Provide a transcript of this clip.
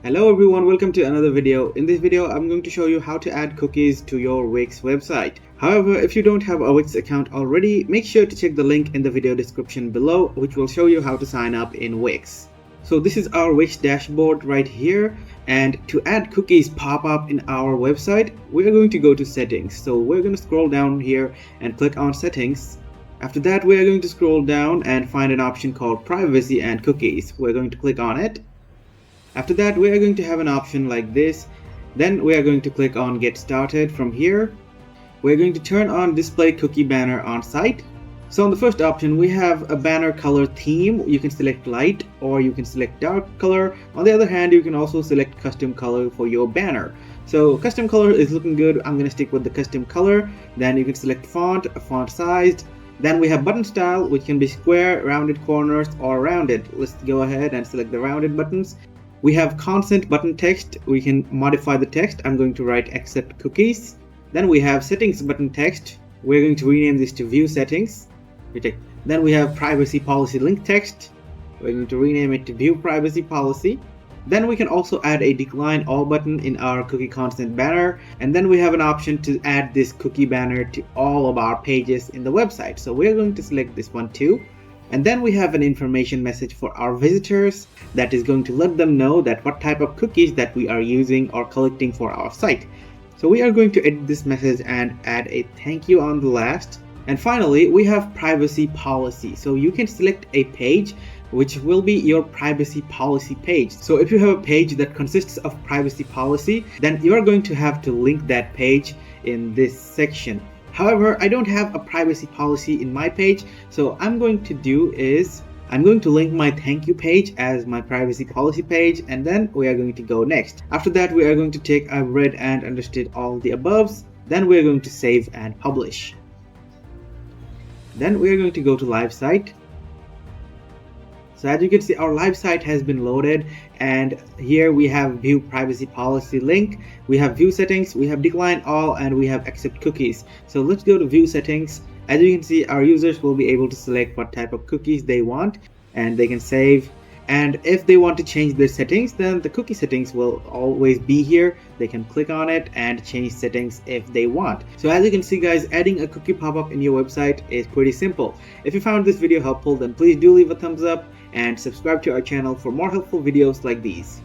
Hello everyone, welcome to another video. In this video, I'm going to show you how to add cookies to your Wix website. However, if you don't have a Wix account already, make sure to check the link in the video description below, which will show you how to sign up in Wix. So this is our Wix dashboard right here, and to add cookies pop up in our website, we're going to go to settings. So we're going to scroll down here and click on settings. After that, we are going to scroll down and find an option called privacy and cookies. We're going to click on it. After that, we are going to have an option like this. Then we are going to click on get started. From here, we're going to turn on display cookie banner on site. So on the first option, we have a banner color theme. You can select light or you can select dark color. On the other hand, you can also select custom color for your banner. So custom color is looking good. I'm going to stick with the custom color. Then you can select font size. Then we have button style, which can be square, rounded corners, or rounded. Let's go ahead and select the rounded buttons. We have consent button text. We can modify the text. I'm going to write accept cookies. Then we have settings button text. We're going to rename this to view settings. Then we have privacy policy link text. We're going to rename it to view privacy policy. Then we can also add a decline all button in our cookie consent banner. And then we have an option to add this cookie banner to all of our pages in the website. So we're going to select this one too. And then we have an information message for our visitors that is going to let them know that what type of cookies that we are using or collecting for our site. So we are going to edit this message and add a thank you on the last. And finally, we have privacy policy. So you can select a page which will be your privacy policy page. So if you have a page that consists of privacy policy, then you are going to have to link that page in this section. However, I don't have a privacy policy in my page, so I'm going to link my thank you page as my privacy policy page, and then we are going to go next. After that, we are going to take I've read and understood all the above. Then we are going to save and publish. Then we are going to go to live site. So as you can see, our live site has been loaded, and here we have view privacy policy link, we have view settings, we have decline all, and we have accept cookies. So let's go to view settings. As you can see, our users will be able to select what type of cookies they want, and they can save. And if they want to change their settings, then the cookie settings will always be here. They can click on it and change settings if they want. So as you can see guys, adding a cookie pop-up in your website is pretty simple. If you found this video helpful, then please do leave a thumbs up and subscribe to our channel for more helpful videos like these.